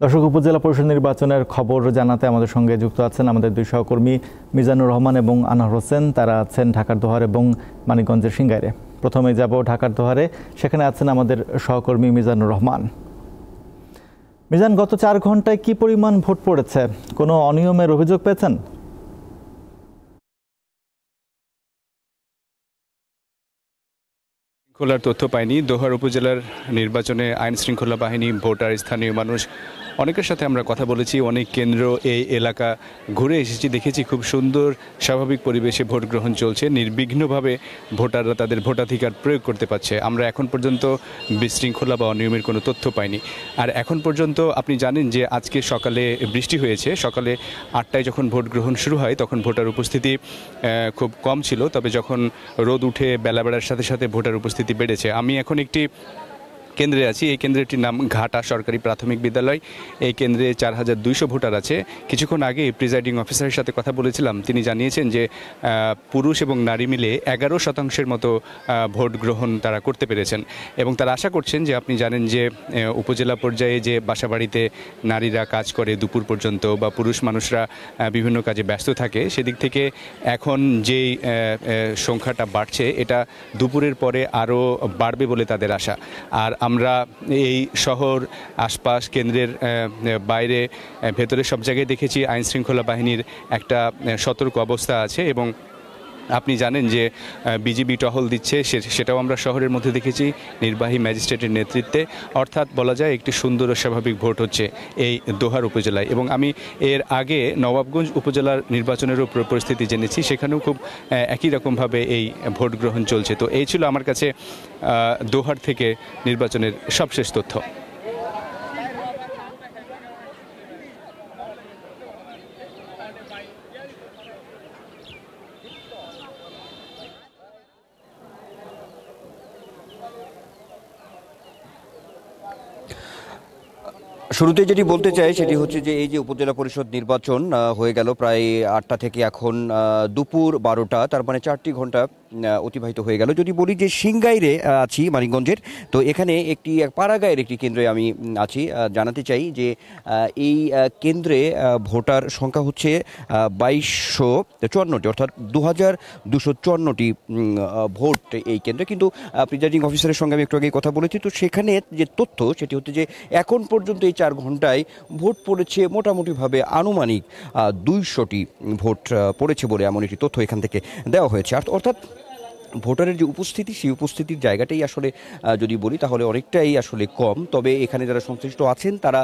দর্শক, উপজেলা পরিষদ নির্বাচনের খবর জানাতে আমাদের সঙ্গে যুক্ত আছেন আমাদের দুই সহকর্মী মিজানুর রহমান এবং আনোয়ার হোসেন। তারা আছেন ঢাকার দোহার এবং মানিকগঞ্জের সিংগাইরে। প্রথমে যাব ঢাকার দোহারে, সেখানে আছেন আমাদের সহকর্মী মিজানুর রহমান। মিজান, গত 4 ঘন্টায় কি পরিমাণ ভোট পড়েছে? কোনো অনিয়মের অভিযোগ পেয়েছেন? খোলার তথ্য পাইনি। দোহার উপজেলার নির্বাচনে আইন শৃঙ্খলা বাহিনী, ভোটার, স্থানীয় মানুষ অনেকের সাথে আমরা কথা বলেছি। অনেক কেন্দ্র, এই এলাকা ঘুরে এসেছি, দেখেছি খুব সুন্দর স্বাভাবিক পরিবেশে ভোট গ্রহণ চলছে। নির্বিঘ্নভাবে ভোটাররা তাদের ভোটাধিকার প্রয়োগ করতে পারছে। আমরা এখন পর্যন্ত বিশৃঙ্খলা বা অনিয়মের কোনো তথ্য পাইনি। আর এখন পর্যন্ত আপনি জানেন যে আজকে সকালে বৃষ্টি হয়েছে। সকালে 8টায় যখন ভোট গ্রহণ শুরু হয় তখন ভোটার উপস্থিতি খুব কম ছিল, তবে যখন রোদ উঠে বেলা বেড়ার সাথে সাথে ভোটার উপস্থিতি বেড়েছে। আমি এখন একটি কেন্দ্রে আছি। এই কেন্দ্রটির নাম ঘাটা সরকারি প্রাথমিক বিদ্যালয়। এই কেন্দ্রে 4200 ভোটার আছে। কিছুক্ষণ আগে প্রিজাইডিং অফিসারের সাথে কথা বলেছিলাম। তিনি জানিয়েছেন যে পুরুষ এবং নারী মিলে 11% মতো ভোট গ্রহণ তারা করতে পেরেছেন এবং তারা আশা করছেন যে, আপনি জানেন যে উপজেলা পর্যায়ে যে বাসাবাড়িতে নারীরা কাজ করে দুপুর পর্যন্ত বা পুরুষ মানুষরা বিভিন্ন কাজে ব্যস্ত থাকে, সেদিক থেকে এখন যেই সংখ্যাটা বাড়ছে এটা দুপুরের পরে আরও বাড়বে বলে তাদের আশা। আর আমরা এই শহর, আশপাশ, কেন্দ্রের বাইরে, ভেতরে সব জায়গায় দেখেছি আইন শৃঙ্খলা বাহিনীর একটা সতর্ক অবস্থা আছে এবং আপনি জানেন যে বিজিবি টহল দিচ্ছে, সেটাও আমরা শহরের মধ্যে দেখেছি নির্বাহী ম্যাজিস্ট্রেটের নেতৃত্বে। অর্থাৎ বলা যায় একটি সুন্দর ও স্বাভাবিক ভোট হচ্ছে এই দোহার উপজেলায়। এবং আমি এর আগে নবাবগঞ্জ উপজেলার নির্বাচনেরও পরিস্থিতি জেনেছি, সেখানেও খুব একই রকমভাবে এই ভোট গ্রহণ চলছে। তো এই ছিল আমার কাছে দোহার থেকে নির্বাচনের সবশেষ তথ্য। শুরুতে যেটি বলতে চাই সেটি হচ্ছে যে এই যে উপজেলা পরিষদ নির্বাচন হয়ে গেল প্রায় 8টা থেকে এখন দুপুর 12টা, তার মানে 4টি ঘন্টা অতিবাহিত হয়ে গেল। যদি বলি যে সিংগাইরে আছি মানিকগঞ্জের, তো এখানে একটি পাড়াগাঁয়ের একটি কেন্দ্রে আমি আছি। জানাতে চাই যে এই কেন্দ্রে ভোটার সংখ্যা হচ্ছে 2254টি, অর্থাৎ 2254টি ভোট এই কেন্দ্রে। কিন্তু প্রিজাইডিং অফিসারের সঙ্গে আমি একটু আগে কথা বলেছি, তো সেখানে যে তথ্য সেটি হচ্ছে যে এখন পর্যন্ত এই 4 ঘন্টায় ভোট পড়েছে মোটামুটিভাবে আনুমানিক 200টি ভোট পড়েছে বলে এমন একটি তথ্য এখান থেকে দেওয়া হয়েছে। অর্থাৎ ভোটারের যে উপস্থিতি, সেই উপস্থিতির জায়গাটাই আসলে যদি বলি তাহলে অনেকটাই আসলে কম। তবে এখানে যারা সংশ্লিষ্ট আছেন তারা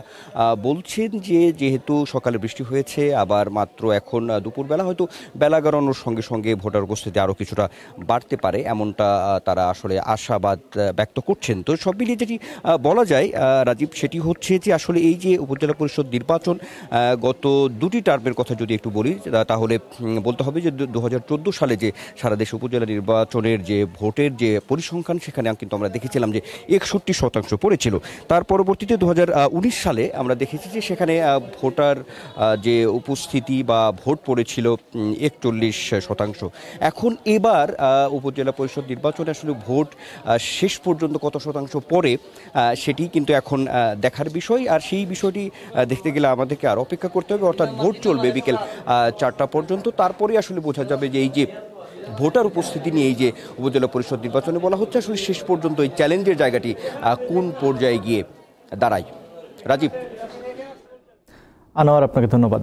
বলছেন যে যেহেতু সকালে বৃষ্টি হয়েছে, আবার মাত্র এখন দুপুরবেলা, হয়তো বেলা গড়ানোর সঙ্গে সঙ্গে ভোটার উপস্থিতি আরও কিছুটা বাড়তে পারে, এমনটা তারা আসলে আশাবাদ ব্যক্ত করছেন। তো সব মিলিয়ে যেটি বলা যায় রাজীব, সেটি হচ্ছে যে আসলে এই যে উপজেলা পরিষদ নির্বাচন, গত 2টি টার্মের কথা যদি একটু বলি তাহলে বলতে হবে যে 2014 সালে যে সারা দেশে উপজেলা নির্বাচন যে ভোটের যে পরিসংখ্যান, সেখানে কিন্তু আমরা দেখেছিলাম যে 61% পড়েছিল। তার পরবর্তীতে 2019 সালে আমরা দেখেছি যে সেখানে ভোটার যে উপস্থিতি বা ভোট পড়েছিল 41%। এখন এবার উপজেলা পরিষদ নির্বাচনে আসলে ভোট শেষ পর্যন্ত কত শতাংশ পড়ে সেটি কিন্তু এখন দেখার বিষয়। আর সেই বিষয়টি দেখতে গেলে আমাদেরকে আর অপেক্ষা করতে হবে, অর্থাৎ ভোট চলবে বিকেল 4টা পর্যন্ত। তারপরে আসলে বোঝা যাবে যে এই যে ভোটার উপস্থিতি নিয়ে এই যে উপজেলা পরিষদ নির্বাচনে বলা হচ্ছে, আসলে শেষ পর্যন্ত এই চ্যালেঞ্জের জায়গাটি কোন পর্যায়ে গিয়ে দাঁড়ায়। রাজীব। আনোয়ার, আপনাকে ধন্যবাদ।